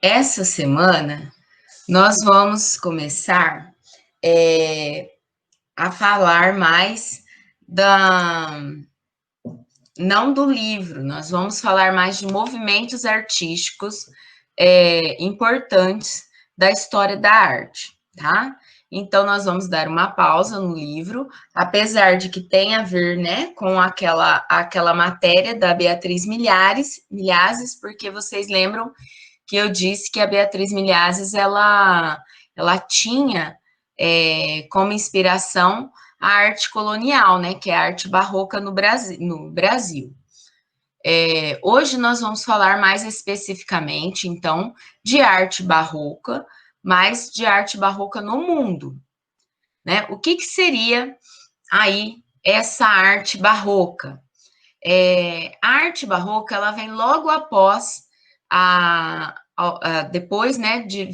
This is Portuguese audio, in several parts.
Essa semana nós vamos começar a falar mais da não do livro, nós vamos falar mais de movimentos artísticos importantes da história da arte, tá? Então, nós vamos dar uma pausa no livro, apesar de que tem a ver, né, com aquela matéria da Beatriz Milhazes, porque vocês lembram que eu disse que a Beatriz Milhazes, ela tinha como inspiração a arte colonial, né, que é a arte barroca no Brasil. Hoje nós vamos falar mais especificamente, então, de arte barroca, mas de arte barroca no mundo, né? O que seria aí essa arte barroca? A arte barroca, ela vem logo após depois, né, de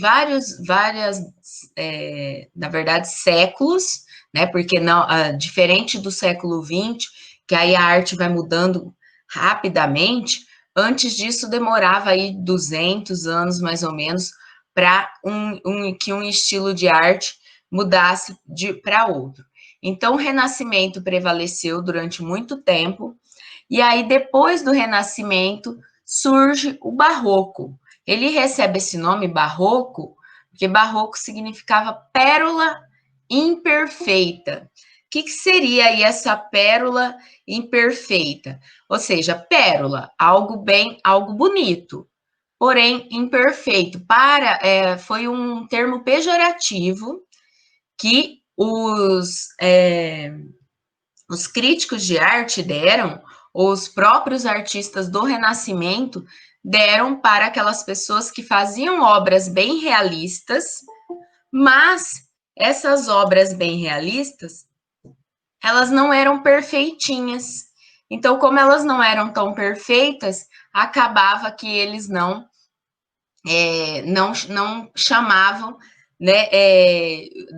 na verdade, séculos, né, porque não, diferente do século XX, que aí a arte vai mudando rapidamente, antes disso demorava aí 200 anos, mais ou menos, para que um estilo de arte mudasse para outro. Então, o Renascimento prevaleceu durante muito tempo, e aí, depois do Renascimento, surge o Barroco. Ele recebe esse nome Barroco, porque Barroco significava pérola imperfeita. O que seria aí essa pérola imperfeita? Ou seja, pérola, algo bonito, porém imperfeito. Foi um termo pejorativo que os críticos de arte deram, os próprios artistas do Renascimento deram para aquelas pessoas que faziam obras bem realistas, mas essas obras bem realistas, elas não eram perfeitinhas. Então, como elas não eram tão perfeitas, acabava que eles não chamavam, né,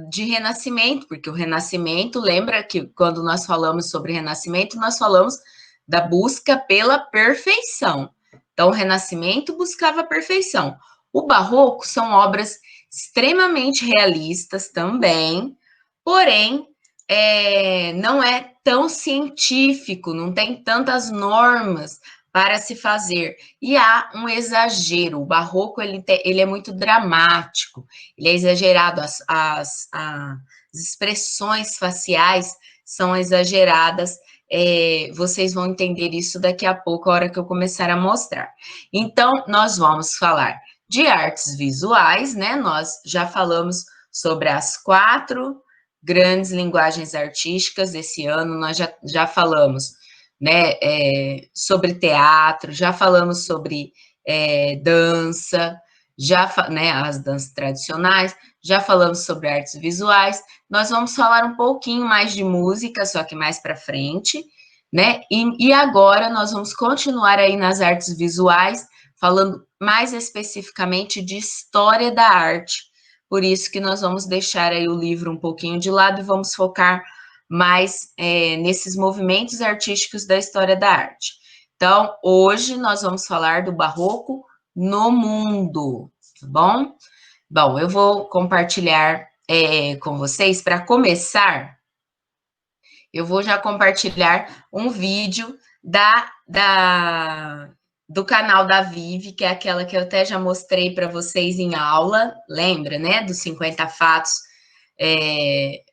de renascimento, porque o renascimento, lembra que quando nós falamos sobre renascimento, nós falamos da busca pela perfeição. Então, o renascimento buscava a perfeição. O barroco são obras extremamente realistas também, porém, não é tão científico, não tem tantas normas para se fazer. E há um exagero. O barroco ele é muito dramático, ele é exagerado, as expressões faciais são exageradas. Vocês vão entender isso daqui a pouco, a hora que eu começar a mostrar. Então, nós vamos falar de artes visuais, né? Nós já falamos sobre as 4 grandes linguagens artísticas desse ano, nós já falamos, né, sobre teatro, já falamos sobre dança, né, as danças tradicionais, já falamos sobre artes visuais, nós vamos falar um pouquinho mais de música, só que mais para frente, né, e agora nós vamos continuar aí nas artes visuais, falando mais especificamente de história da arte, por isso que nós vamos deixar aí o livro um pouquinho de lado e vamos focar mais nesses movimentos artísticos da história da arte. Então, hoje nós vamos falar do barroco no mundo, tá bom? Bom, eu vou compartilhar com vocês, para começar, eu vou já compartilhar um vídeo do canal da Vivi, que é aquela que eu até já mostrei para vocês em aula, lembra, né? Dos 50 fatos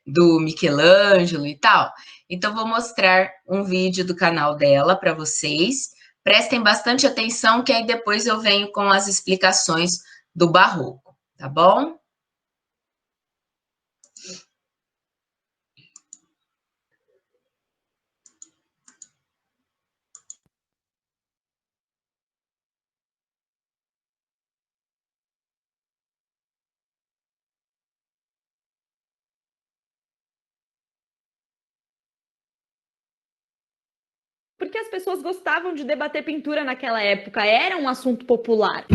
do Michelangelo e tal. Então, vou mostrar um vídeo do canal dela para vocês. Prestem bastante atenção, que aí depois eu venho com as explicações do barroco, tá bom? Porque as pessoas gostavam de debater pintura naquela época, era um assunto popular.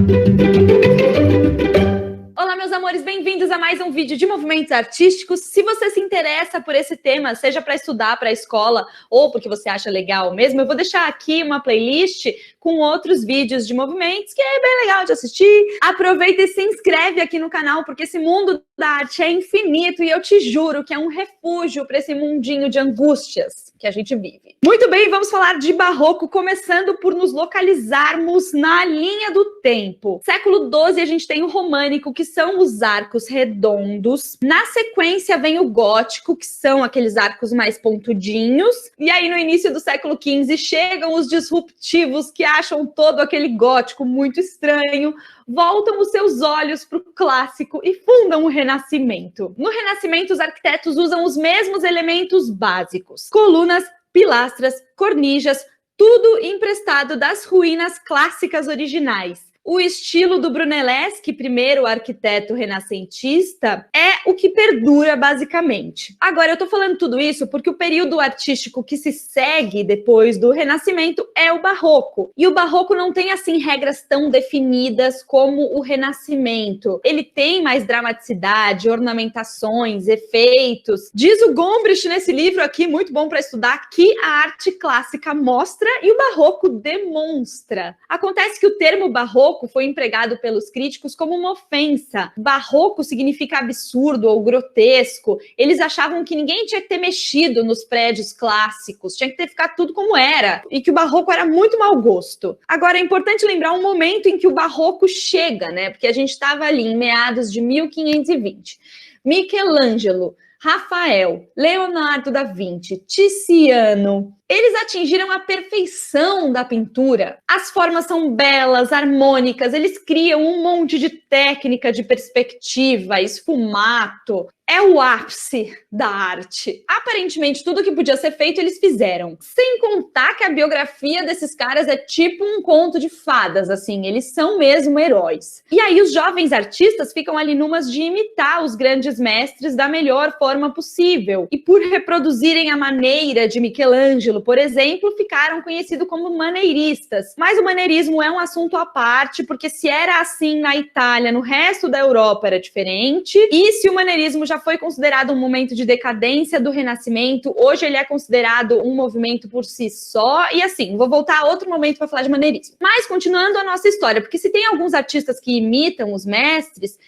Olá, meus amores, bem-vindos a mais um vídeo de movimentos artísticos. Se você se interessa por esse tema, seja para estudar para a escola ou porque você acha legal mesmo, eu vou deixar aqui uma playlist com outros vídeos de movimentos que é bem legal de assistir. Aproveita e se inscreve aqui no canal, porque esse mundo da arte é infinito e eu te juro que é um refúgio para esse mundinho de angústias que a gente vive. Muito bem, vamos falar de barroco, começando por nos localizarmos na linha do tempo. Século XII a gente tem o românico, que são os arcos redondos. Na sequência vem o gótico, que são aqueles arcos mais pontudinhos. E aí no início do século XV chegam os disruptivos, que acham todo aquele gótico muito estranho, voltam os seus olhos para o clássico e fundam o Renascimento. No Renascimento, os arquitetos usam os mesmos elementos básicos: colunas, pilastras, cornijas, tudo emprestado das ruínas clássicas originais. O estilo do Brunelleschi, primeiro arquiteto renascentista, é o que perdura basicamente. Agora, eu tô falando tudo isso porque o período artístico que se segue depois do Renascimento é o Barroco. E o Barroco não tem, assim, regras tão definidas como o Renascimento. Ele tem mais dramaticidade, ornamentações, efeitos. Diz o Gombrich nesse livro aqui, muito bom para estudar, que a arte clássica mostra e o Barroco demonstra. Acontece que o termo Barroco foi empregado pelos críticos como uma ofensa. Barroco significa absurdo ou grotesco. Eles achavam que ninguém tinha que ter mexido nos prédios clássicos, tinha que ter ficado tudo como era, e que o barroco era muito mau gosto. Agora, é importante lembrar um momento em que o barroco chega, né? Porque a gente estava ali em meados de 1520. Michelangelo, Rafael, Leonardo da Vinci, Tiziano, eles atingiram a perfeição da pintura. As formas são belas, harmônicas, eles criam um monte de técnica de perspectiva, esfumato. É o ápice da arte. Aparentemente, tudo que podia ser feito, eles fizeram. Sem contar que a biografia desses caras é tipo um conto de fadas, assim. Eles são mesmo heróis. E aí os jovens artistas ficam ali numas de imitar os grandes mestres da melhor forma possível. E por reproduzirem a maneira de Michelangelo, por exemplo, ficaram conhecidos como maneiristas. Mas o maneirismo é um assunto à parte, porque se era assim na Itália, no resto da Europa era diferente. E se o maneirismo já foi considerado um momento de decadência do Renascimento, hoje ele é considerado um movimento por si só. E assim, vou voltar a outro momento para falar de maneirismo. Mas continuando a nossa história, porque se tem alguns artistas que imitam os mestres,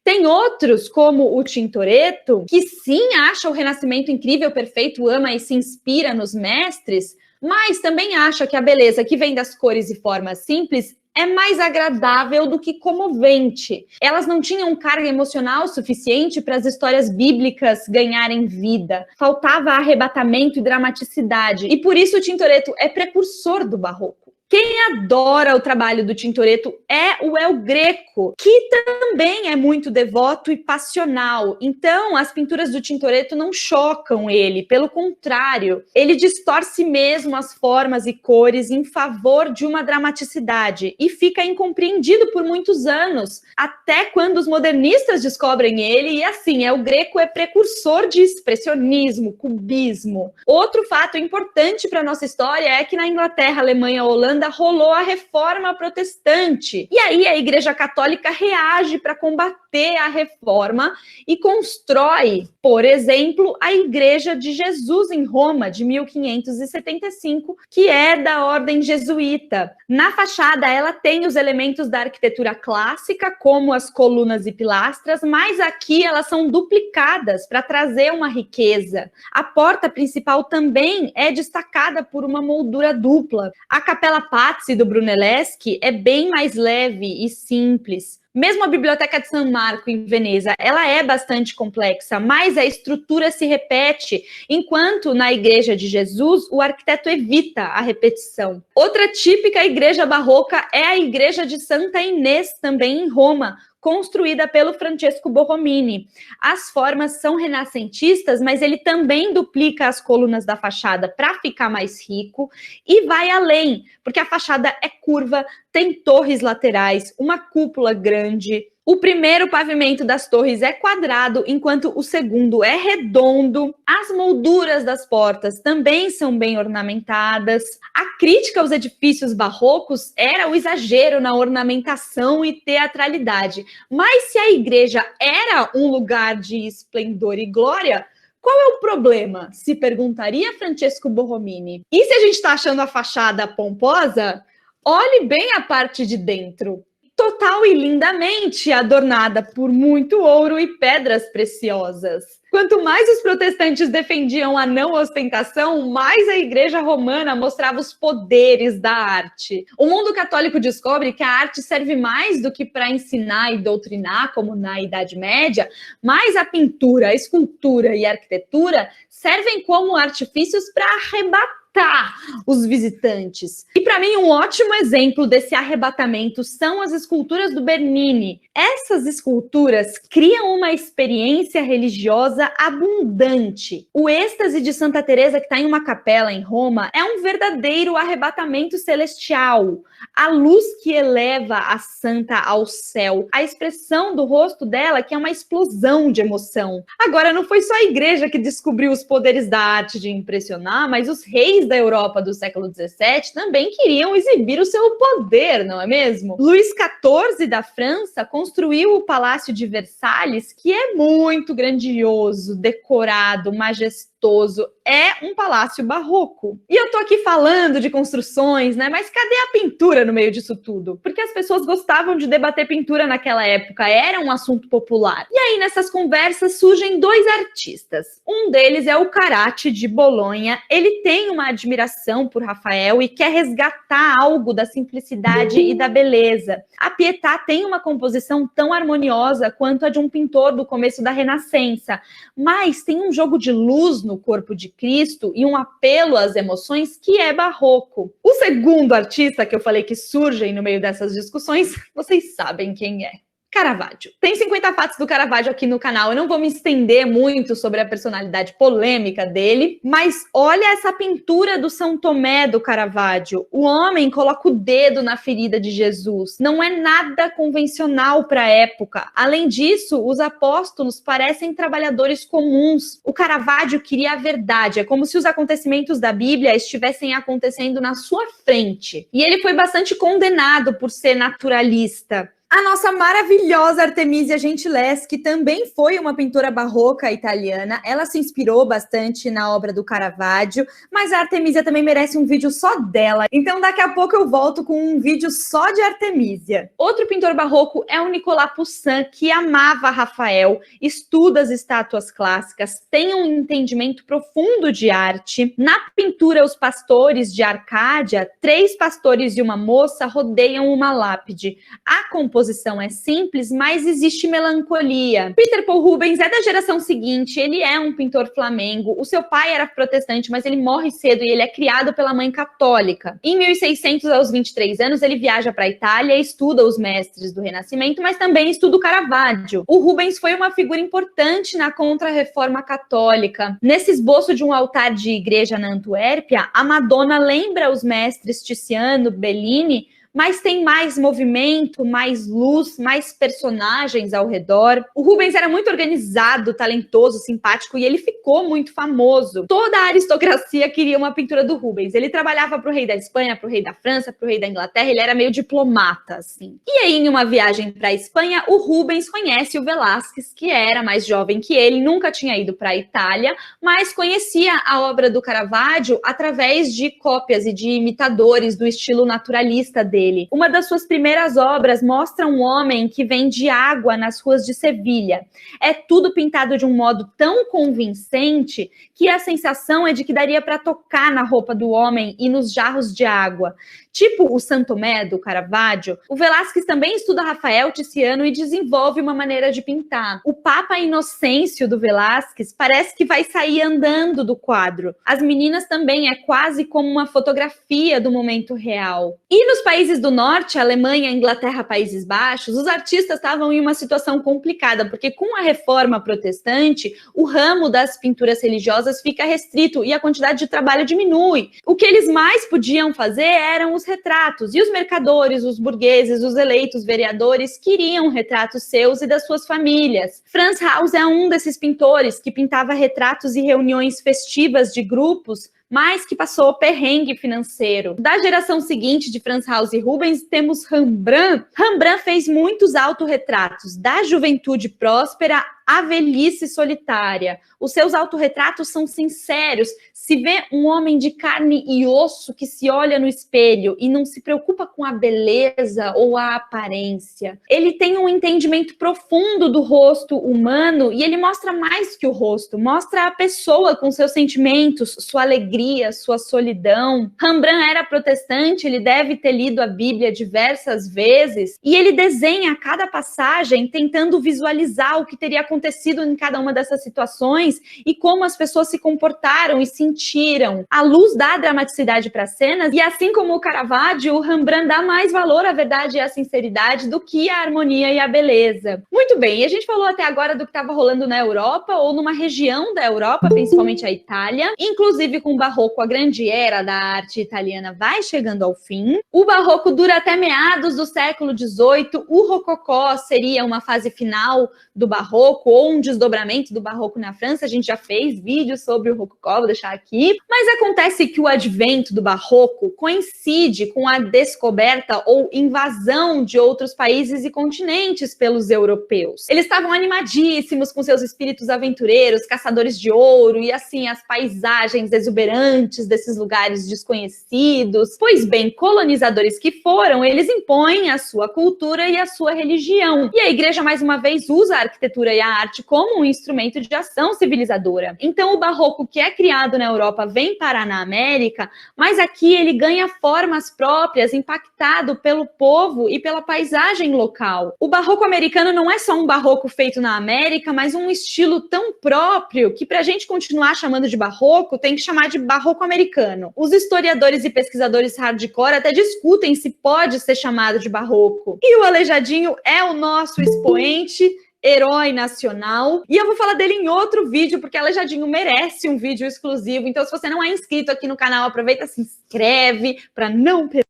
tem outros, como o Tintoretto, que sim acha o Renascimento incrível, perfeito, ama e se inspira nos mestres, mas também acha que a beleza que vem das cores e formas simples é mais agradável do que comovente. Elas não tinham carga emocional suficiente para as histórias bíblicas ganharem vida. Faltava arrebatamento e dramaticidade. E por isso o Tintoretto é precursor do Barroco. Quem adora o trabalho do Tintoretto é o El Greco, que também é muito devoto e passional. Então, as pinturas do Tintoretto não chocam ele, pelo contrário, ele distorce mesmo as formas e cores em favor de uma dramaticidade e fica incompreendido por muitos anos, até quando os modernistas descobrem ele. E assim, El Greco é precursor de expressionismo, cubismo. Outro fato importante para a nossa história é que na Inglaterra, Alemanha, Holanda, rolou a reforma protestante. E aí a Igreja Católica reage para combater a reforma e constrói, por exemplo, a Igreja de Jesus em Roma, de 1575, que é da ordem jesuíta. Na fachada, ela tem os elementos da arquitetura clássica, como as colunas e pilastras, mas aqui elas são duplicadas para trazer uma riqueza. A porta principal também é destacada por uma moldura dupla. A Capela Pazzi do Brunelleschi é bem mais leve e simples. Mesmo a Biblioteca de San Marco, em Veneza, ela é bastante complexa, mas a estrutura se repete, enquanto na Igreja de Jesus, o arquiteto evita a repetição. Outra típica igreja barroca é a Igreja de Santa Inês, também em Roma, construída pelo Francesco Borromini. As formas são renascentistas, mas ele também duplica as colunas da fachada para ficar mais rico e vai além, porque a fachada é curva, tem torres laterais, uma cúpula grande. O primeiro pavimento das torres é quadrado, enquanto o segundo é redondo. As molduras das portas também são bem ornamentadas. A crítica aos edifícios barrocos era o exagero na ornamentação e teatralidade. Mas se a igreja era um lugar de esplendor e glória, qual é o problema? Se perguntaria Francesco Borromini. E se a gente está achando a fachada pomposa, olhe bem a parte de dentro. Total e lindamente adornada por muito ouro e pedras preciosas. Quanto mais os protestantes defendiam a não ostentação, mais a Igreja Romana mostrava os poderes da arte. O mundo católico descobre que a arte serve mais do que para ensinar e doutrinar, como na Idade Média, mas a pintura, a escultura e a arquitetura servem como artifícios para arrebatar os visitantes. E para mim, um ótimo exemplo desse arrebatamento são as esculturas do Bernini. Essas esculturas criam uma experiência religiosa abundante. O êxtase de Santa Teresa, que está em uma capela em Roma, é um verdadeiro arrebatamento celestial. A luz que eleva a santa ao céu, a expressão do rosto dela, que é uma explosão de emoção. Agora, não foi só a igreja que descobriu os poderes da arte de impressionar, mas os reis da Europa do século XVII também queriam exibir o seu poder, não é mesmo? Luís XIV da França construiu o Palácio de Versalhes, que é muito grandioso, decorado, majestoso. É um palácio barroco. E eu tô aqui falando de construções, né? Mas cadê a pintura no meio disso tudo? Porque as pessoas gostavam de debater pintura naquela época, era um assunto popular. E aí, nessas conversas, surgem dois artistas. Um deles é o Caracci de Bolonha. Ele tem uma admiração por Rafael e quer resgatar algo da simplicidade e da beleza. A Pietà tem uma composição tão harmoniosa quanto a de um pintor do começo da Renascença, mas tem um jogo de luz no corpo de Cristo e um apelo às emoções que é barroco. O segundo artista que eu falei que surge no meio dessas discussões, vocês sabem quem é. Caravaggio. Tem 50 fatos do Caravaggio aqui no canal. Eu não vou me estender muito sobre a personalidade polêmica dele, mas olha essa pintura do São Tomé do Caravaggio. O homem coloca o dedo na ferida de Jesus. Não é nada convencional para a época. Além disso, os apóstolos parecem trabalhadores comuns. O Caravaggio queria a verdade. É como se os acontecimentos da Bíblia estivessem acontecendo na sua frente. E ele foi bastante condenado por ser naturalista. A nossa maravilhosa Artemisia Gentileschi também foi uma pintora barroca italiana. Ela se inspirou bastante na obra do Caravaggio, mas a Artemisia também merece um vídeo só dela. Então daqui a pouco eu volto com um vídeo só de Artemisia. Outro pintor barroco é o Nicolas Poussin, que amava Rafael, estuda as estátuas clássicas, tem um entendimento profundo de arte. Na pintura Os Pastores de Arcádia, 3 pastores e uma moça rodeiam uma lápide. A composição é simples, mas existe melancolia. Peter Paul Rubens é da geração seguinte, ele é um pintor flamengo. O seu pai era protestante, mas ele morre cedo e ele é criado pela mãe católica. Em 1600, aos 23 anos, ele viaja para a Itália e estuda os mestres do Renascimento, mas também estuda o Caravaggio. O Rubens foi uma figura importante na Contra-Reforma Católica. Nesse esboço de um altar de igreja na Antuérpia, a Madonna lembra os mestres Tiziano, Bellini, mas tem mais movimento, mais luz, mais personagens ao redor. O Rubens era muito organizado, talentoso, simpático e ele ficou muito famoso. Toda a aristocracia queria uma pintura do Rubens. Ele trabalhava para o rei da Espanha, para o rei da França, para o rei da Inglaterra, ele era meio diplomata, assim. E aí, em uma viagem para a Espanha, o Rubens conhece o Velázquez, que era mais jovem que ele, nunca tinha ido para a Itália, mas conhecia a obra do Caravaggio através de cópias e de imitadores do estilo naturalista dele. Uma das suas primeiras obras mostra um homem que vende água nas ruas de Sevilha. É tudo pintado de um modo tão convincente que a sensação é de que daria para tocar na roupa do homem e nos jarros de água. Tipo o São Tomé do Caravaggio, o Velázquez também estuda Rafael, Tiziano e desenvolve uma maneira de pintar. O Papa Inocêncio do Velázquez parece que vai sair andando do quadro. As meninas também é quase como uma fotografia do momento real. E nos países países do norte, Alemanha, Inglaterra, Países Baixos, os artistas estavam em uma situação complicada, porque com a reforma protestante, o ramo das pinturas religiosas fica restrito e a quantidade de trabalho diminui. O que eles mais podiam fazer eram os retratos, e os mercadores, os burgueses, os eleitos vereadores queriam retratos seus e das suas famílias. Frans Hals é um desses pintores que pintava retratos e reuniões festivas de grupos, mas que passou perrengue financeiro. Da geração seguinte de Frans Hals e Rubens, temos Rembrandt. Rembrandt fez muitos autorretratos, da juventude próspera à velhice solitária. Os seus autorretratos são sinceros. Se vê um homem de carne e osso que se olha no espelho e não se preocupa com a beleza ou a aparência. Ele tem um entendimento profundo do rosto humano e ele mostra mais que o rosto, mostra a pessoa com seus sentimentos, sua alegria, sua solidão. Rembrandt era protestante, ele deve ter lido a Bíblia diversas vezes e ele desenha cada passagem tentando visualizar o que teria acontecido em cada uma dessas situações e como as pessoas se comportaram e sentiram. A luz dá dramaticidade para as cenas e assim como o Caravaggio, o Rembrandt dá mais valor à verdade e à sinceridade do que à harmonia e à beleza. Muito bem, e a gente falou até agora do que estava rolando na Europa ou numa região da Europa, principalmente a Itália, inclusive com o Barroco, a grande era da arte italiana vai chegando ao fim. O Barroco dura até meados do século XVIII, o Rococó seria uma fase final do Barroco ou um desdobramento do Barroco na França. A gente já fez vídeo sobre o Rococó, vou deixar aqui. Mas acontece que o advento do Barroco coincide com a descoberta ou invasão de outros países e continentes pelos europeus. Eles estavam animadíssimos com seus espíritos aventureiros, caçadores de ouro e assim as paisagens exuberantes desses lugares desconhecidos. Pois bem, colonizadores que foram, eles impõem a sua cultura e a sua religião. E a igreja mais uma vez usa a arquitetura e a arte como um instrumento de ação civilizadora. Então o Barroco que é criado na Europa vem parar na América, mas aqui ele ganha formas próprias, impactado pelo povo e pela paisagem local. O Barroco americano não é só um Barroco feito na América, mas um estilo tão próprio que para a gente continuar chamando de Barroco, tem que chamar de Barroco americano. Os historiadores e pesquisadores hardcore até discutem se pode ser chamado de Barroco. E o Aleijadinho é o nosso expoente, herói nacional, e eu vou falar dele em outro vídeo, porque Aleijadinho merece um vídeo exclusivo. Então, se você não é inscrito aqui no canal, aproveita, se inscreve para não perder.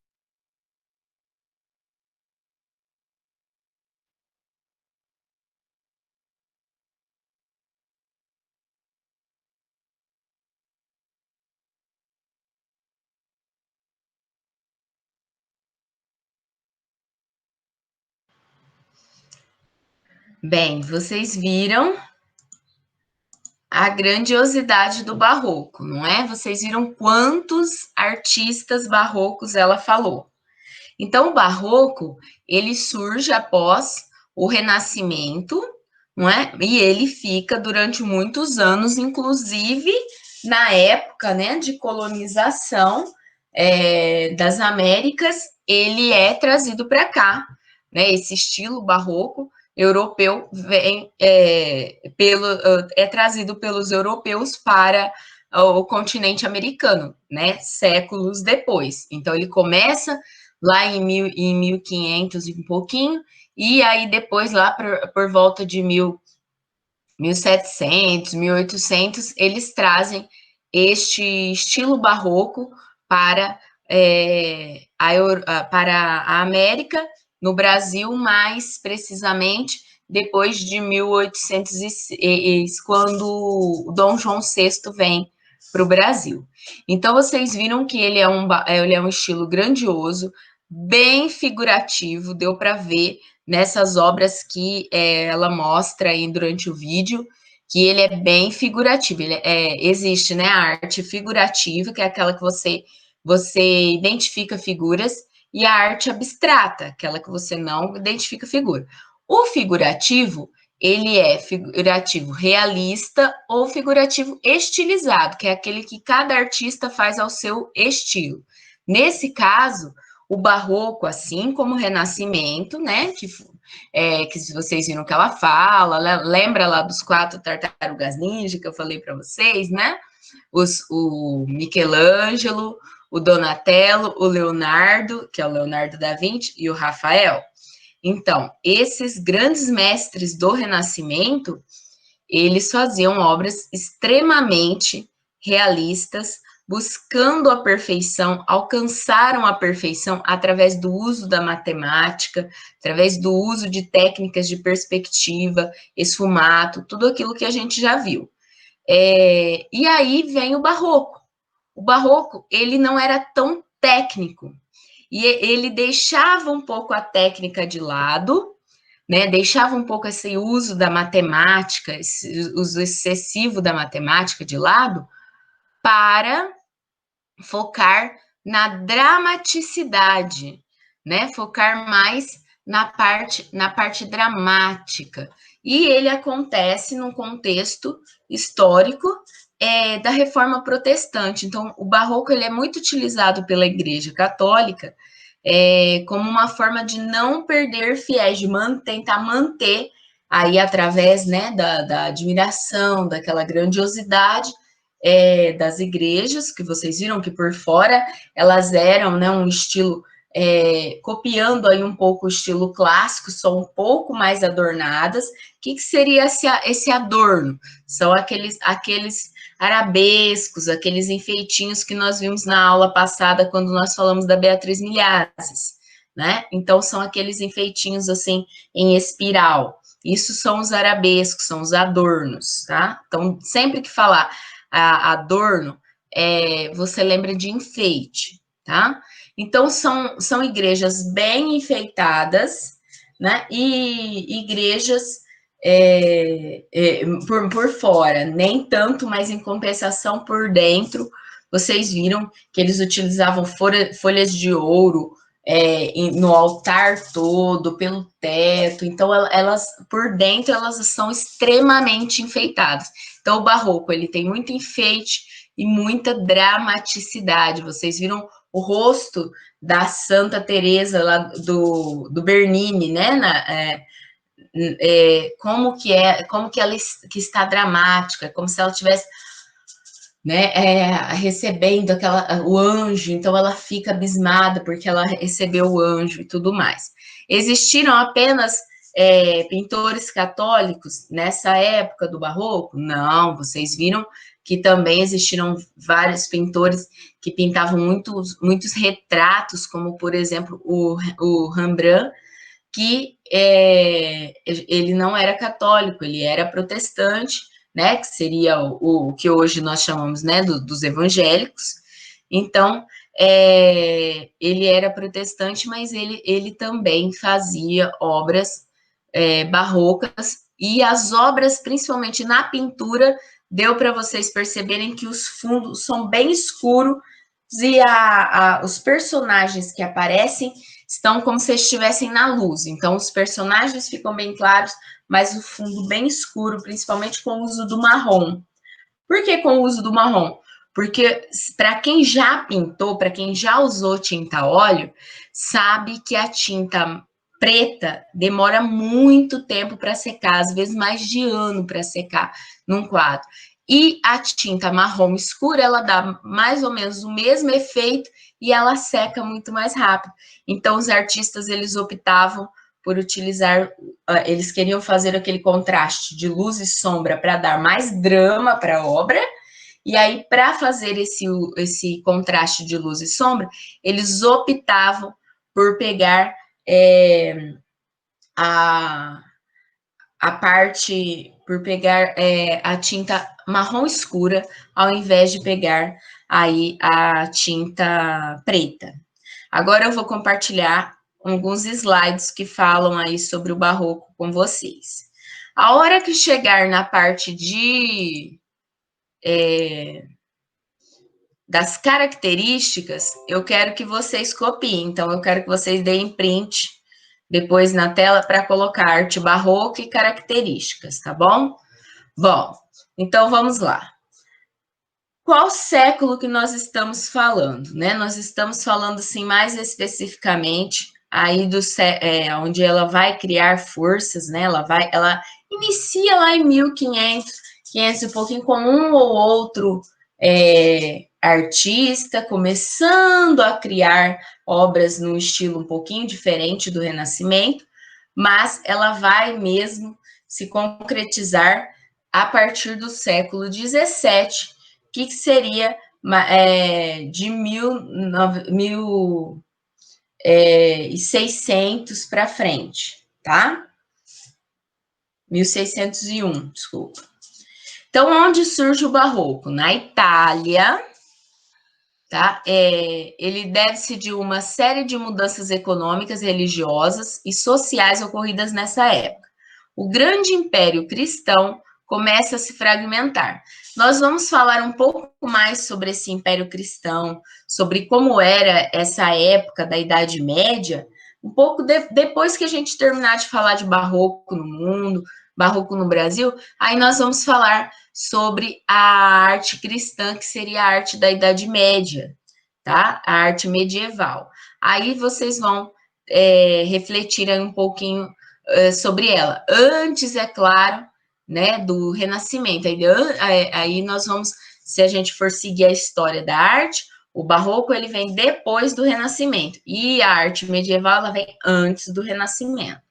Bem, vocês viram a grandiosidade do Barroco, não é? Vocês viram quantos artistas barrocos ela falou. Então, o Barroco, ele surge após o Renascimento, não é? E ele fica durante muitos anos, inclusive na época, né, de colonização das Américas, ele é trazido para cá, né? Esse estilo barroco europeu é trazido pelos europeus para o continente americano, né? Séculos depois. Então, ele começa lá em 1500 e um pouquinho, e aí depois, lá por volta de 1700, 1800, eles trazem este estilo barroco para a América, no Brasil, mais precisamente depois de 1806, quando o Dom João VI vem para o Brasil. Então, vocês viram que ele é um estilo grandioso, bem figurativo, deu para ver nessas obras que ela mostra aí durante o vídeo, que ele é bem figurativo. Existe, né, a arte figurativa, que é aquela que você identifica figuras, e a arte abstrata, aquela que você não identifica figura. O figurativo, ele é figurativo realista ou figurativo estilizado, que é aquele que cada artista faz ao seu estilo. Nesse caso, o Barroco, assim como o Renascimento, né, que vocês viram que ela fala, lembra lá dos 4 tartarugas ninja que eu falei para vocês, né? o Michelangelo, o Donatello, o Leonardo, que é o Leonardo da Vinci, e o Rafael. Então, esses grandes mestres do Renascimento, eles faziam obras extremamente realistas, buscando a perfeição, alcançaram a perfeição através do uso da matemática, através do uso de técnicas de perspectiva, esfumato, tudo aquilo que a gente já viu. E aí vem o Barroco. O Barroco, ele não era tão técnico, e ele deixava um pouco a técnica de lado, né, deixava um pouco esse uso da matemática, esse uso excessivo da matemática de lado, para focar na dramaticidade, né, focar mais na parte dramática. E ele acontece num contexto histórico da Reforma Protestante. Então, o Barroco ele é muito utilizado pela Igreja Católica como uma forma de não perder fiéis, de tentar manter aí através, né, da admiração, daquela grandiosidade das igrejas, que vocês viram que por fora elas eram, né, um estilo copiando aí um pouco o estilo clássico, só um pouco mais adornadas. O que seria esse adorno? São aqueles arabescos, aqueles enfeitinhos que nós vimos na aula passada quando nós falamos da Beatriz Milhazes, né? Então, são aqueles enfeitinhos assim em espiral. Isso são os arabescos, são os adornos, tá? Então, sempre que falar adorno, você lembra de enfeite, tá? Então, são igrejas bem enfeitadas, né? E igrejas por fora, nem tanto, mas em compensação por dentro, vocês viram que eles utilizavam folhas de ouro no altar todo, pelo teto, então elas, por dentro, elas são extremamente enfeitadas. Então, o Barroco, ele tem muito enfeite e muita dramaticidade. Vocês viram o rosto da Santa Teresa lá do Bernini, né? Como que ela que está dramática, como se ela tivesse, né, recebendo o anjo, então ela fica abismada porque ela recebeu o anjo e tudo mais. Existiram apenas pintores católicos nessa época do Barroco? Não, vocês viram que também existiram vários pintores que pintavam muitos retratos, como, por exemplo, o Rembrandt, que ele não era católico, ele era protestante, né, que seria o que hoje nós chamamos, né, dos evangélicos. Então, ele era protestante, mas ele também fazia obras barrocas, e as obras, principalmente na pintura, deu para vocês perceberem que os fundos são bem escuros, e os personagens que aparecem estão como se estivessem na luz. Então, os personagens ficam bem claros, mas o fundo bem escuro, principalmente com o uso do marrom. Por que com o uso do marrom? Porque para quem já pintou, para quem já usou tinta óleo, sabe que a tinta preta demora muito tempo para secar, às vezes mais de ano para secar num quadro. E a tinta marrom escura, ela dá mais ou menos o mesmo efeito e ela seca muito mais rápido. Então, os artistas, eles optavam por utilizar, eles queriam fazer aquele contraste de luz e sombra para dar mais drama para a obra, e aí, para fazer esse contraste de luz e sombra, eles optavam por pegar a parte, por pegar a tinta marrom escura, ao invés de pegar aí a tinta preta. Agora eu vou compartilhar alguns slides que falam aí sobre o Barroco com vocês. A hora que chegar na parte das características, eu quero que vocês copiem. Então, eu quero que vocês deem print depois na tela para colocar arte barroca e características, tá bom? Bom, então vamos lá. Qual século que nós estamos falando, né? Nós estamos falando, assim, mais especificamente aí onde ela vai criar forças, né? Ela inicia lá em 1500 e pouquinho com um ou outro artista, começando a criar obras num estilo um pouquinho diferente do Renascimento, mas ela vai mesmo se concretizar a partir do século XVII, que seria de 1600 para frente, tá? 1601, desculpa. Então, onde surge o Barroco? Na Itália, tá? Ele deve-se de uma série de mudanças econômicas, religiosas e sociais ocorridas nessa época. O grande império cristão começa a se fragmentar. Nós vamos falar um pouco mais sobre esse império cristão, sobre como era essa época da Idade Média, um pouco depois que a gente terminar de falar de Barroco no mundo, Barroco no Brasil, aí nós vamos falar sobre a arte cristã, que seria a arte da Idade Média, tá? A arte medieval. Aí vocês vão refletir um pouquinho sobre ela. Antes, é claro, né, do Renascimento. Aí nós vamos, se a gente for seguir a história da arte, o Barroco ele vem depois do Renascimento e a arte medieval ela vem antes do Renascimento.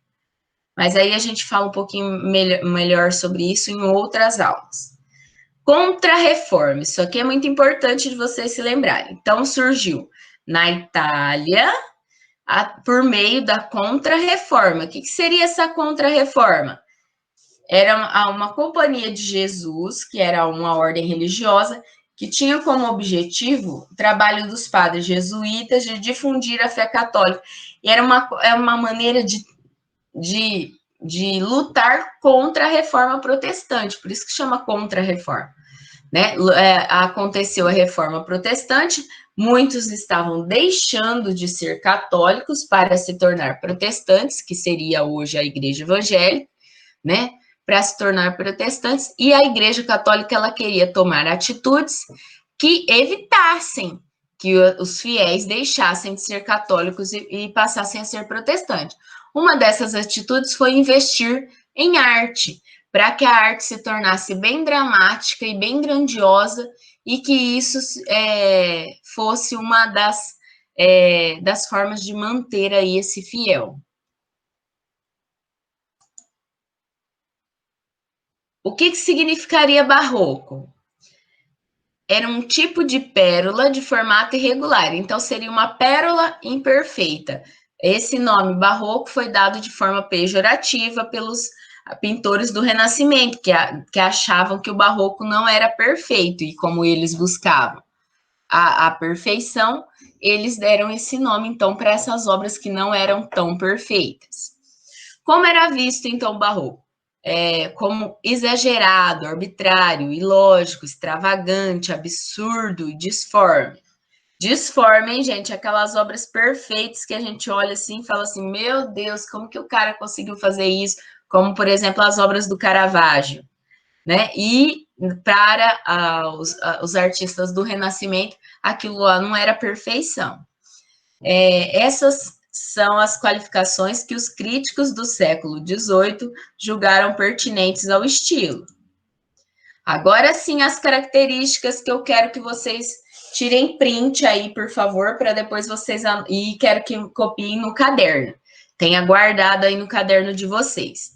Mas aí a gente fala um pouquinho melhor sobre isso em outras aulas. Contra-reforma, isso aqui é muito importante de vocês se lembrarem. Então, surgiu na Itália por meio da Contra-reforma. O que seria essa Contra-reforma? Era uma companhia de Jesus, que era uma ordem religiosa, que tinha como objetivo o trabalho dos padres jesuítas de difundir a fé católica. E era uma maneira de lutar contra a reforma protestante, por isso que chama Contra-reforma. Né? Aconteceu a reforma protestante, muitos estavam deixando de ser católicos para se tornar protestantes, que seria hoje a igreja evangélica, né? Para se tornar protestantes, e a igreja católica ela queria tomar atitudes que evitassem que os fiéis deixassem de ser católicos e passassem a ser protestantes. Uma dessas atitudes foi investir em arte, para que a arte se tornasse bem dramática e bem grandiosa, e que isso fosse uma das formas de manter aí esse fiel. O que significaria barroco? Era um tipo de pérola de formato irregular, então seria uma pérola imperfeita. Esse nome barroco foi dado de forma pejorativa pelos pintores do Renascimento, que achavam que o barroco não era perfeito, e como eles buscavam a perfeição, eles deram esse nome, então, para essas obras que não eram tão perfeitas. Como era visto, então, o barroco? Como exagerado, arbitrário, ilógico, extravagante, absurdo e disforme. Disforme, hein, gente? Aquelas obras perfeitas que a gente olha assim e fala assim, meu Deus, como que o cara conseguiu fazer isso? Como, por exemplo, as obras do Caravaggio, né? E para os artistas do Renascimento, aquilo lá não era perfeição. Essas são as qualificações que os críticos do século XVIII julgaram pertinentes ao estilo. Agora sim, as características que eu quero que vocês tirem print aí, por favor, para depois vocês... E quero que copiem no caderno. Tenha guardado aí no caderno de vocês.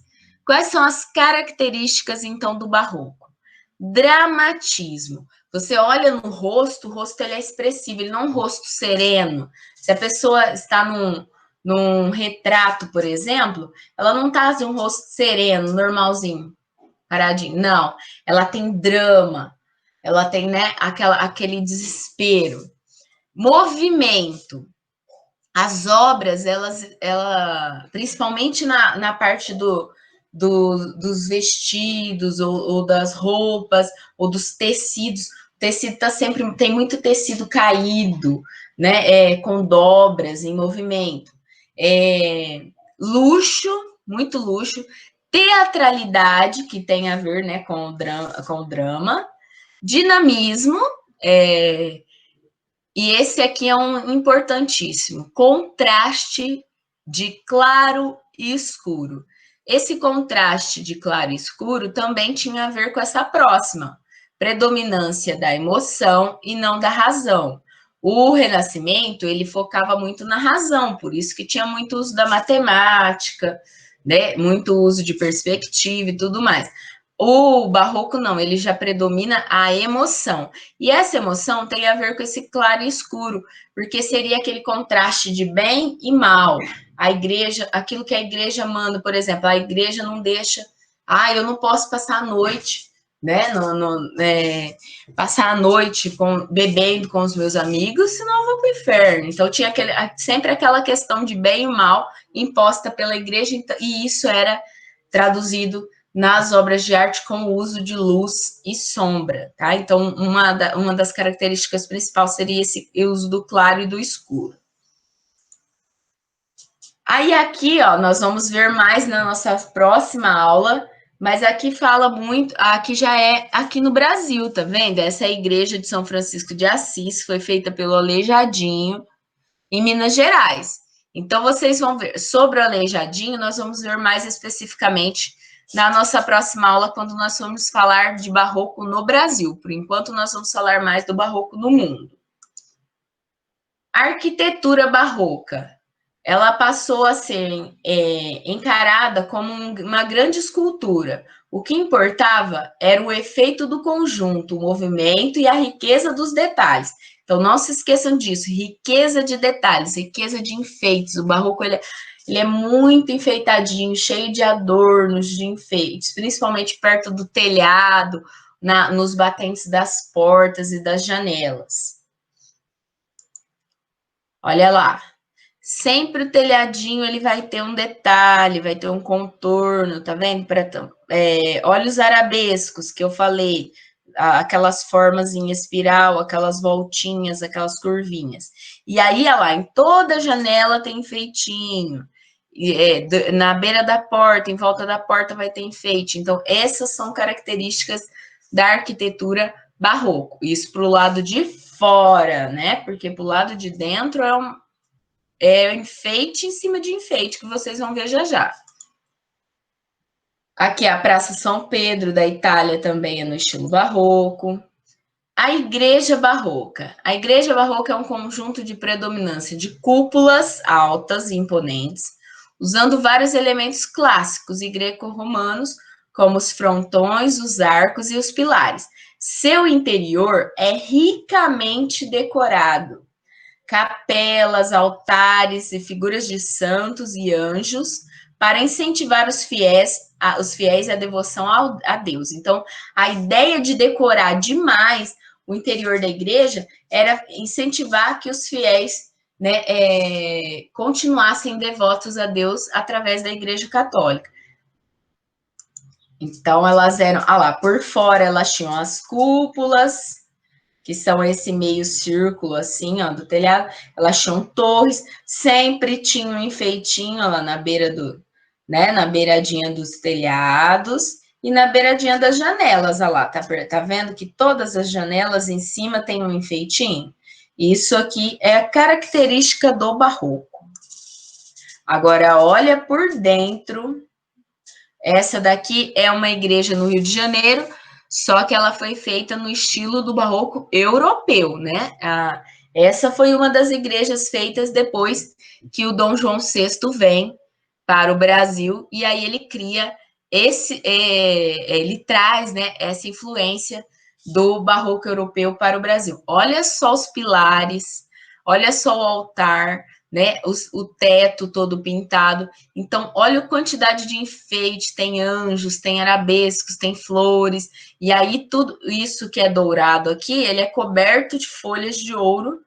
Quais são as características, então, do barroco? Dramatismo. Você olha no rosto, o rosto ele é expressivo, ele não é um rosto sereno. Se a pessoa está num retrato, por exemplo, ela não está assim, um rosto sereno, normalzinho, paradinho. Não, ela tem drama, ela tem, né, aquele desespero. Movimento. As obras, ela principalmente na parte dos vestidos, ou das roupas, ou dos tecidos. O tecido tem muito tecido caído, né? Com dobras em movimento. Luxo, muito luxo. Teatralidade, que tem a ver, né, com o drama. Dinamismo, e esse aqui é um importantíssimo, contraste de claro e escuro. Esse contraste de claro e escuro também tinha a ver com essa próxima, predominância da emoção e não da razão. O Renascimento, ele focava muito na razão, por isso que tinha muito uso da matemática, né? Muito uso de perspectiva e tudo mais. O Barroco não, ele já predomina a emoção. E essa emoção tem a ver com esse claro e escuro, porque seria aquele contraste de bem e mal. A igreja, aquilo que a igreja manda, por exemplo, a igreja não deixa, eu não posso passar a noite, né? Passar a noite bebendo com os meus amigos, senão eu vou para o inferno. Então tinha sempre aquela questão de bem e mal imposta pela igreja, e isso era traduzido nas obras de arte com o uso de luz e sombra, tá? Então, uma das características principais seria esse uso do claro e do escuro. Aí aqui, ó, nós vamos ver mais na nossa próxima aula, mas aqui fala muito, aqui já é aqui no Brasil, tá vendo? Essa é a igreja de São Francisco de Assis, foi feita pelo Aleijadinho, em Minas Gerais. Então, vocês vão ver sobre o Aleijadinho, nós vamos ver mais especificamente na nossa próxima aula, quando nós vamos falar de barroco no Brasil. Por enquanto, nós vamos falar mais do barroco no mundo. A arquitetura barroca, ela passou a ser encarada como uma grande escultura. O que importava era o efeito do conjunto, o movimento e a riqueza dos detalhes. Então, não se esqueçam disso, riqueza de detalhes, riqueza de enfeites. O barroco, ele é muito enfeitadinho, cheio de adornos, de enfeites, principalmente perto do telhado, nos batentes das portas e das janelas. Olha lá, sempre o telhadinho ele vai ter um detalhe, vai ter um contorno, tá vendo? Olha os arabescos que eu falei, aquelas formas em espiral, aquelas voltinhas, aquelas curvinhas. E aí, olha lá, em toda janela tem enfeitinho. Na beira da porta, em volta da porta vai ter enfeite. Então, essas são características da arquitetura barroco. Isso para o lado de fora, né? Porque para o lado de dentro é enfeite em cima de enfeite, que vocês vão ver já já. Aqui a Praça São Pedro, da Itália, também é no estilo barroco. A Igreja Barroca. A Igreja Barroca é um conjunto de predominância de cúpulas altas e imponentes, usando vários elementos clássicos e greco-romanos, como os frontões, os arcos e os pilares. Seu interior é ricamente decorado. Capelas, altares e figuras de santos e anjos para incentivar os fiéis à devoção a Deus. Então, a ideia de decorar demais o interior da igreja era incentivar que os fiéis, né, continuassem devotos a Deus através da Igreja Católica. Então, elas eram, lá, por fora elas tinham as cúpulas, que são esse meio círculo, assim, ó, do telhado. Elas tinham torres, sempre tinha um enfeitinho lá na beira né, na beiradinha dos telhados e na beiradinha das janelas, ó lá, tá vendo que todas as janelas em cima tem um enfeitinho? Isso aqui é a característica do barroco. Agora, olha por dentro. Essa daqui é uma igreja no Rio de Janeiro, só que ela foi feita no estilo do barroco europeu, né? Essa foi uma das igrejas feitas depois que o Dom João VI vem para o Brasil, e aí ele cria ele traz, né, essa influência do barroco europeu para o Brasil. Olha só os pilares, olha só o altar, né, o teto todo pintado. Então, olha a quantidade de enfeite, tem anjos, tem arabescos, tem flores, e aí tudo isso que é dourado aqui, ele é coberto de folhas de ouro,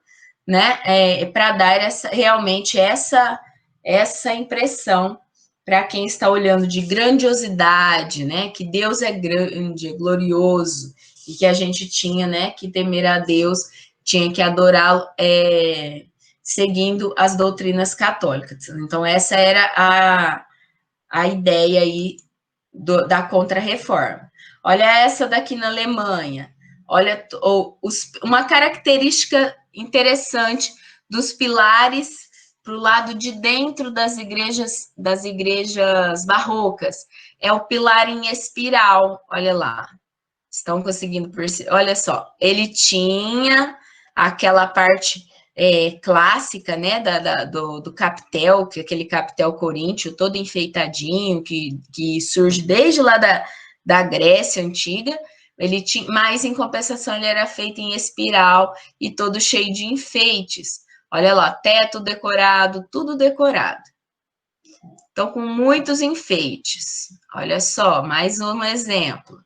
né, para dar realmente essa impressão para quem está olhando de grandiosidade, né, que Deus é grande, é glorioso, e que a gente tinha, né, que temer a Deus, tinha que adorá-lo, seguindo as doutrinas católicas. Então, essa era a ideia aí da Contra-Reforma. Olha essa daqui na Alemanha. Olha uma característica interessante dos pilares para o lado de dentro das igrejas barrocas. É o pilar em espiral, olha lá. Estão conseguindo perceber? Olha só, ele tinha aquela parte clássica, né, do capitel, que aquele capitel coríntio todo enfeitadinho, que surge desde lá da Grécia Antiga. Ele tinha, mas em compensação ele era feito em espiral e todo cheio de enfeites. Olha lá, teto decorado, tudo decorado. Então, com muitos enfeites. Olha só, mais um exemplo.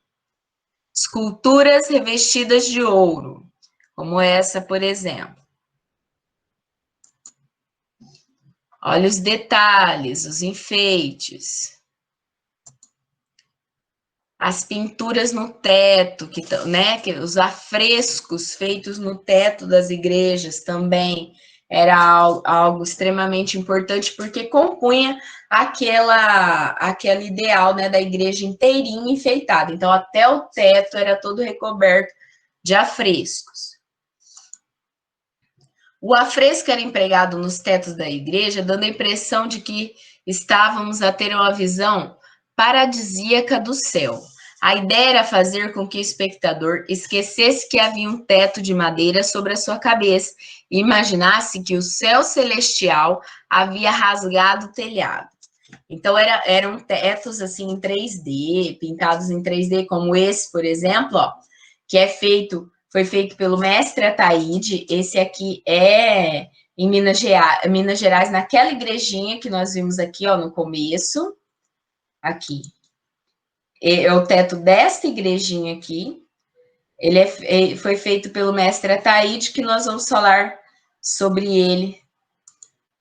Esculturas revestidas de ouro, como essa, por exemplo. Olha os detalhes, os enfeites. As pinturas no teto, né, os afrescos feitos no teto das igrejas também era algo extremamente importante, porque compunha aquele ideal, né, da igreja inteirinha enfeitada. Então, até o teto era todo recoberto de afrescos. O afresco era empregado nos tetos da igreja, dando a impressão de que estávamos a ter uma visão paradisíaca do céu. A ideia era fazer com que o espectador esquecesse que havia um teto de madeira sobre a sua cabeça e imaginasse que o céu celestial havia rasgado o telhado. Então, eram tetos assim em 3D, pintados em 3D, como esse, por exemplo, ó, que foi feito pelo mestre Ataíde. Esse aqui é em Minas Gerais, naquela igrejinha que nós vimos aqui, ó, no começo. Aqui. É o teto desta igrejinha aqui. Ele foi feito pelo mestre Ataíde, que nós vamos falar sobre ele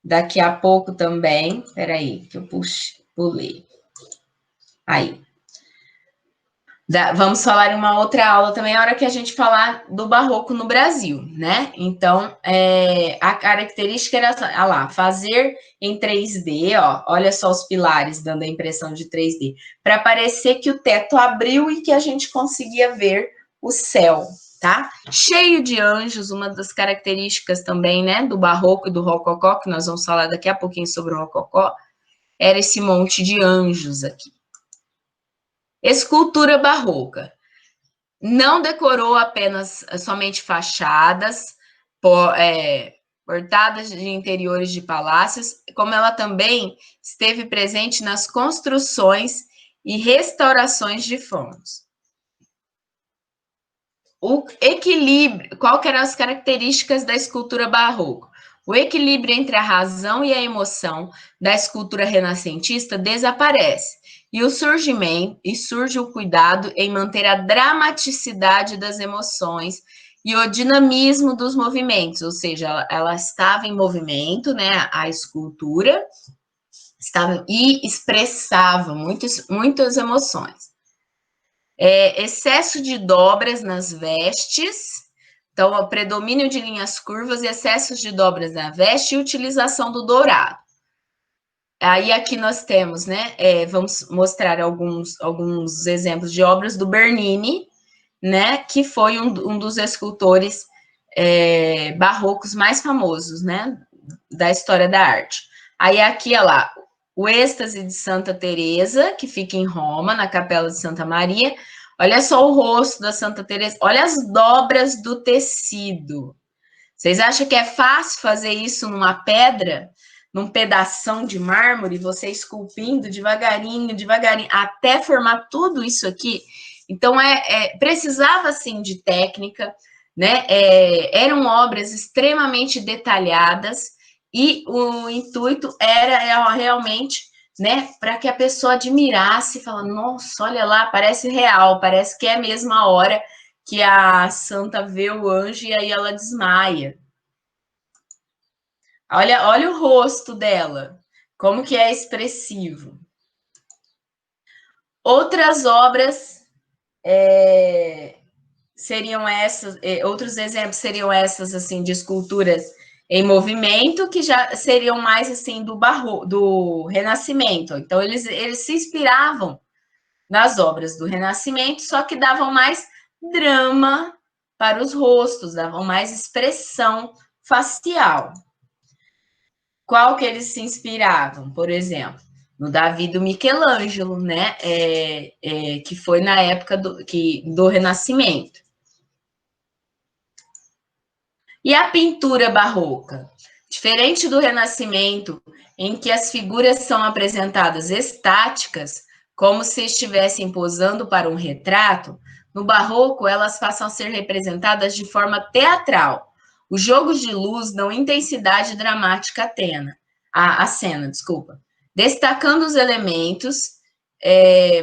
daqui a pouco também. Espera aí, que eu pulei. Aí. Vamos falar em uma outra aula também, a hora que a gente falar do barroco no Brasil, né? Então, a característica era, olha lá, fazer em 3D, ó, olha só os pilares dando a impressão de 3D, para parecer que o teto abriu e que a gente conseguia ver o céu, tá? Cheio de anjos, uma das características também, né, do barroco e do rococó, que nós vamos falar daqui a pouquinho sobre o rococó, era esse monte de anjos aqui. Escultura barroca. Não decorou apenas somente fachadas, portadas de interiores de palácios, como ela também esteve presente nas construções e restaurações de fornos. O equilíbrio, qual que eram as características da escultura barroca? O equilíbrio entre a razão e a emoção da escultura renascentista desaparece, e surge o cuidado em manter a dramaticidade das emoções e o dinamismo dos movimentos, ou seja, ela estava em movimento, né, a escultura, e expressava muitas emoções. Excesso de dobras nas vestes, então, o predomínio de linhas curvas e excessos de dobras na veste e utilização do dourado. Aí aqui nós temos, né, vamos mostrar alguns exemplos de obras do Bernini, né, que foi um dos escultores barrocos mais famosos, né, da história da arte. Aí aqui, olha lá, o êxtase de Santa Teresa, que fica em Roma, na Capela de Santa Maria. Olha só o rosto da Santa Teresa, olha as dobras do tecido. Vocês acham que é fácil fazer isso numa pedra, num pedação de mármore, você esculpindo devagarinho, até formar tudo isso aqui? Então, precisava, sim, de técnica, né? Eram obras extremamente detalhadas e o intuito era realmente, né, para que a pessoa admirasse e falasse, nossa, olha lá, parece real, parece que é a mesma hora que a santa vê o anjo e aí ela desmaia. Olha o rosto dela, como que é expressivo. Outras obras seriam essas, outros exemplos seriam essas, assim, de esculturas em movimento, que já seriam mais, assim, do Renascimento. Então, eles se inspiravam nas obras do Renascimento, só que davam mais drama para os rostos, davam mais expressão facial. Qual que eles se inspiravam, por exemplo? no Davi do Michelangelo, né? Que foi na época do Renascimento. E a pintura barroca? Diferente do Renascimento, em que as figuras são apresentadas estáticas, como se estivessem posando para um retrato, no Barroco elas passam a ser representadas de forma teatral. Os jogos de luz dão intensidade dramática à cena, destacando os elementos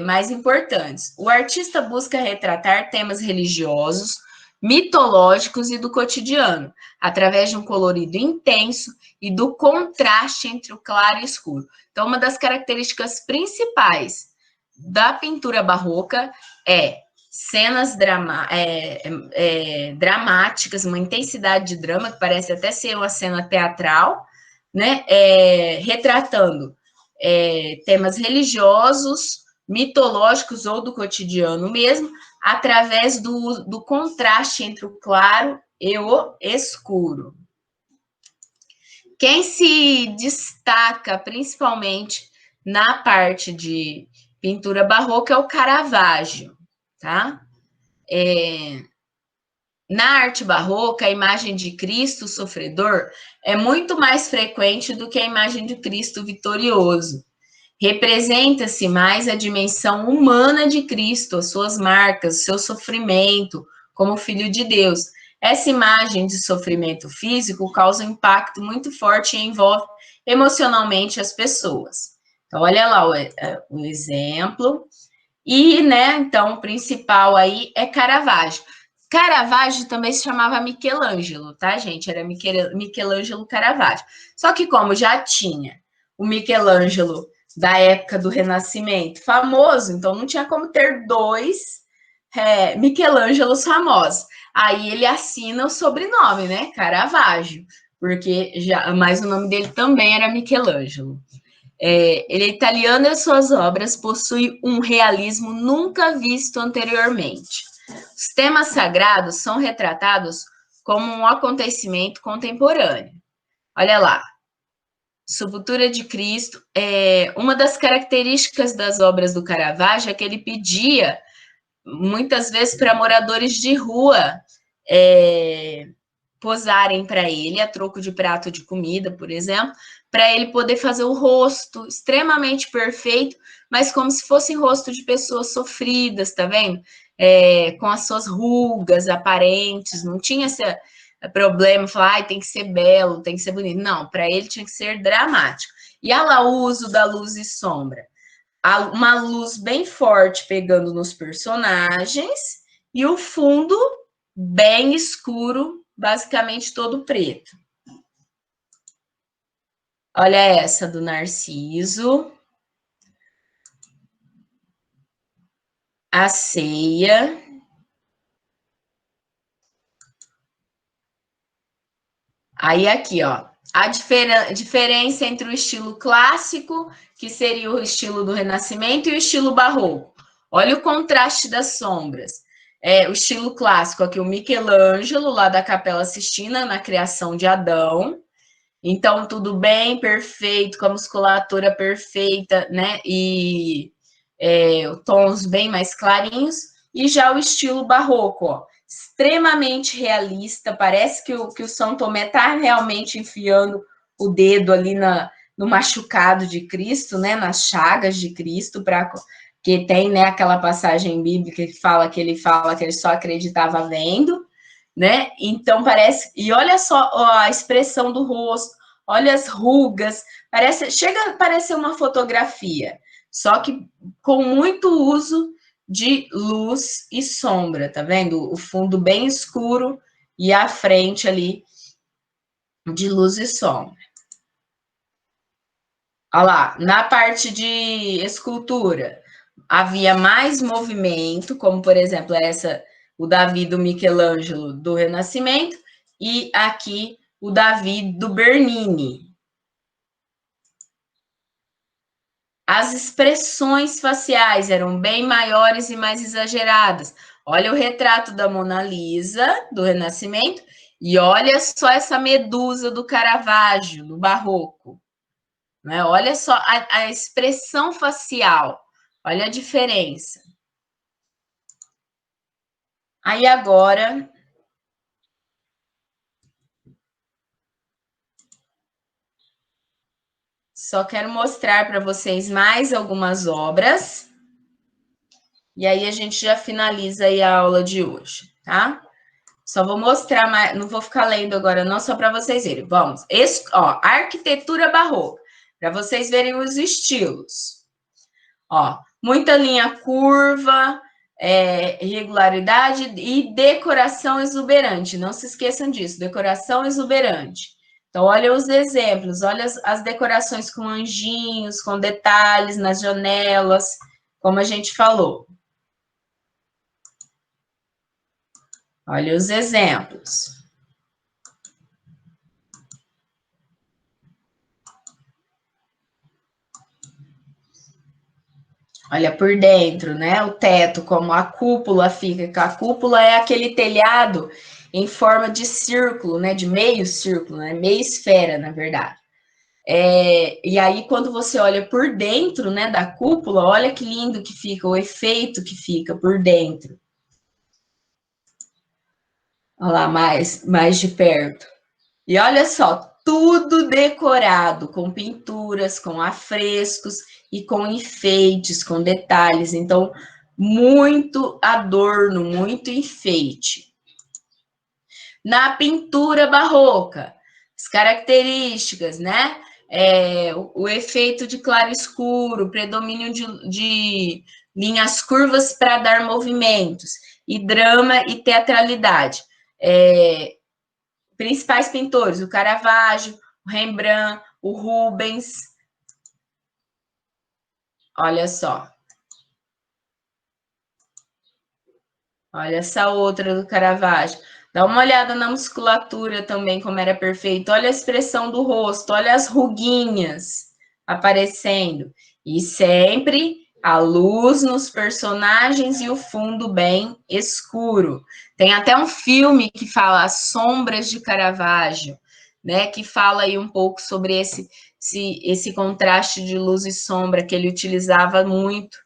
mais importantes. O artista busca retratar temas religiosos, mitológicos e do cotidiano, através de um colorido intenso e do contraste entre o claro e o escuro. Então, uma das características principais da pintura barroca é cenas dramáticas, uma intensidade de drama, que parece até ser uma cena teatral, né? Retratando temas religiosos, mitológicos ou do cotidiano mesmo, através do contraste entre o claro e o escuro. Quem se destaca principalmente na parte de pintura barroca é o Caravaggio, tá? Na arte barroca, a imagem de Cristo sofredor é muito mais frequente do que a imagem de Cristo vitorioso. Representa-se mais a dimensão humana de Cristo, as suas marcas, seu sofrimento como Filho de Deus. Essa imagem de sofrimento físico causa um impacto muito forte e envolve emocionalmente as pessoas. Então, olha lá o exemplo. E, né, então, o principal aí é Caravaggio. Caravaggio também se chamava Michelangelo, tá, gente? Era Michelangelo Caravaggio. Só que como já tinha o Michelangelo da época do Renascimento famoso, então não tinha como ter dois Michelangelos famosos. Aí ele assina o sobrenome, né? Caravaggio, mas o nome dele também era Michelangelo. Ele é italiano e suas obras possuem um realismo nunca visto anteriormente. Os temas sagrados são retratados como um acontecimento contemporâneo. Olha lá, Sepultura de Cristo. Uma das características das obras do Caravaggio é que ele pedia, muitas vezes, para moradores de rua posarem para ele, a troco de prato de comida, por exemplo, para ele poder fazer o rosto extremamente perfeito, mas como se fosse rosto de pessoas sofridas, tá vendo? Com as suas rugas aparentes, não tinha esse problema, falar, tem que ser belo, tem que ser bonito. Não, para ele tinha que ser dramático. E olha lá o uso da luz e sombra. Uma luz bem forte pegando nos personagens e o fundo bem escuro, basicamente todo preto. Olha essa do Narciso. A ceia. Aí aqui, ó, a diferença entre o estilo clássico, que seria o estilo do Renascimento, e o estilo barroco. Olha o contraste das sombras. O estilo clássico aqui, o Michelangelo, lá da Capela Sistina, na criação de Adão. Então, tudo bem, perfeito, com a musculatura perfeita, né? E tons bem mais clarinhos. E já o estilo barroco, ó, extremamente realista, parece que o São Tomé está realmente enfiando o dedo ali no machucado de Cristo, né, nas chagas de Cristo, que tem, né, aquela passagem bíblica que ele fala que ele só acreditava vendo, né? Então parece, e olha só a expressão do rosto, olha as rugas, chega a parecer uma fotografia, só que com muito uso de luz e sombra, tá vendo? O fundo bem escuro e a frente ali de luz e sombra. Olha lá, na parte de escultura, havia mais movimento, como por exemplo o Davi do Michelangelo do Renascimento, e aqui o Davi do Bernini. As expressões faciais eram bem maiores e mais exageradas. Olha o retrato da Mona Lisa, do Renascimento, e olha só essa medusa do Caravaggio, do Barroco. né? Olha só a expressão facial, olha a diferença. Aí agora só quero mostrar para vocês mais algumas obras. E aí a gente já finaliza aí a aula de hoje, tá? Só vou mostrar, mais, não vou ficar lendo agora não, só para vocês verem. Vamos, ó, arquitetura barroca, para vocês verem os estilos. Ó, muita linha curva, regularidade e decoração exuberante. Não se esqueçam disso, decoração exuberante. Então, olha os exemplos, olha as decorações com anjinhos, com detalhes nas janelas, como a gente falou. Olha os exemplos. Olha por dentro, né? O teto, como a cúpula fica. A cúpula é aquele telhado em forma de círculo, né? De meio círculo, né? Meia esfera, na verdade. E aí, quando você olha por dentro, né, da cúpula, olha que lindo que fica, o efeito que fica por dentro. Olha lá, mais de perto. E olha só, tudo decorado com pinturas, com afrescos e com enfeites, com detalhes. Então, muito adorno, muito enfeite. Na pintura barroca, as características, né? O efeito de claro escuro, predomínio de linhas curvas para dar movimentos, e drama e teatralidade. Principais pintores, o Caravaggio, o Rembrandt, o Rubens. Olha só. Olha essa outra do Caravaggio. Dá uma olhada na musculatura também, como era perfeito. Olha a expressão do rosto, olha as ruguinhas aparecendo. E sempre a luz nos personagens e o fundo bem escuro. Tem até um filme que fala As Sombras de Caravaggio, né? Que fala aí um pouco sobre esse contraste de luz e sombra que ele utilizava muito,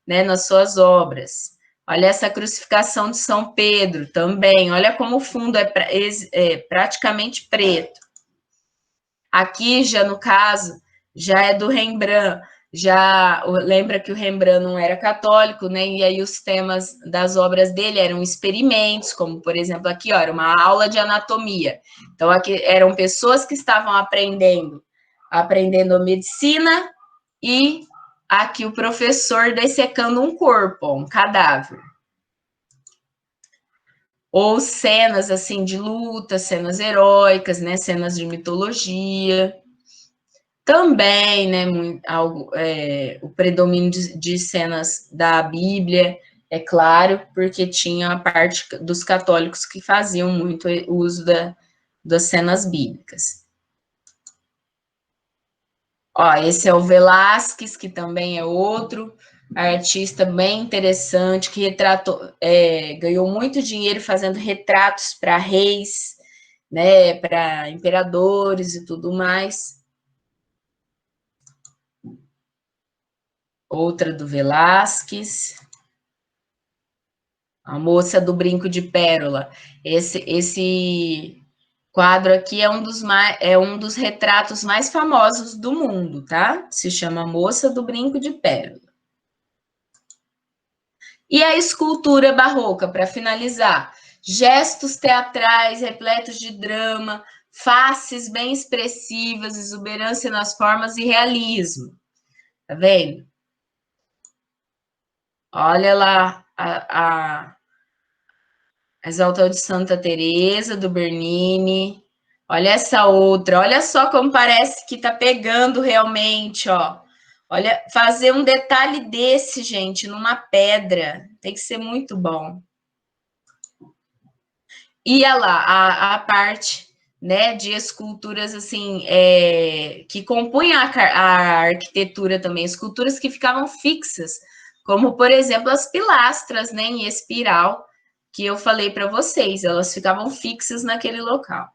né, nas suas obras. Olha essa crucificação de São Pedro também. Olha como o fundo é praticamente preto. Aqui, já no caso, já é do Rembrandt. Já lembra que o Rembrandt não era católico, né? E aí os temas das obras dele eram experimentos, como por exemplo aqui, ó, era uma aula de anatomia. Então aqui eram pessoas que estavam aprendendo medicina, e aqui o professor dissecando um corpo, um cadáver. Ou cenas assim de luta, cenas heróicas, né? Cenas de mitologia. Também, né? O predomínio de cenas da Bíblia, é claro, porque tinha a parte dos católicos que faziam muito uso das cenas bíblicas. Ó, esse é o Velázquez, que também é outro artista bem interessante, que ganhou muito dinheiro fazendo retratos para reis, né, para imperadores e tudo mais. Outra do Velázquez. A Moça do Brinco de Pérola. Esse quadro aqui é um dos retratos mais famosos do mundo, tá? Se chama Moça do Brinco de Pérola. E a escultura barroca, para finalizar, gestos teatrais repletos de drama, faces bem expressivas, exuberância nas formas e realismo. Tá vendo? Olha lá a Exaltação de Santa Teresa, do Bernini. Olha essa outra, olha só como parece que tá pegando realmente, ó. Olha, fazer um detalhe desse, gente, numa pedra, tem que ser muito bom. E olha lá, a parte, né, de esculturas, assim, que compunham a arquitetura também, esculturas que ficavam fixas, como, por exemplo, as pilastras, né, em espiral, que eu falei para vocês, elas ficavam fixas naquele local.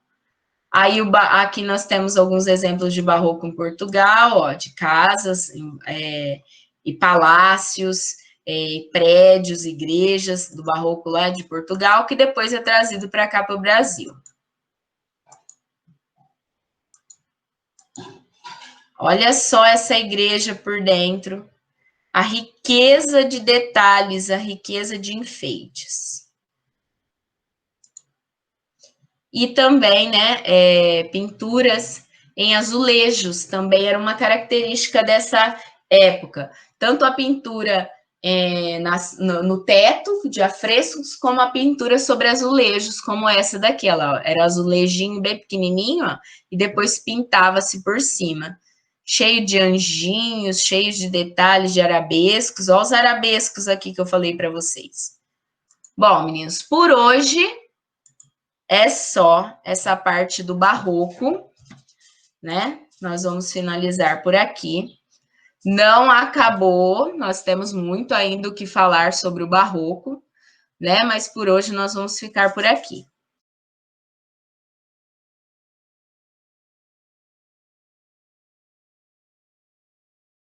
Aí, aqui nós temos alguns exemplos de barroco em Portugal, ó, de casas e palácios, prédios, igrejas do barroco lá de Portugal, que depois é trazido para cá, para o Brasil. Olha só essa igreja por dentro, a riqueza de detalhes, a riqueza de enfeites. E também, né, pinturas em azulejos, também era uma característica dessa época. Tanto a pintura no teto de afrescos, como a pintura sobre azulejos, como essa daqui, ó, era azulejinho bem pequenininho, ó, e depois pintava-se por cima. Cheio de anjinhos, cheio de detalhes de arabescos. Olha os arabescos aqui que eu falei para vocês. Bom, meninos, por hoje é só essa parte do barroco, né? Nós vamos finalizar por aqui. Não acabou, nós temos muito ainda o que falar sobre o barroco, né? Mas por hoje nós vamos ficar por aqui.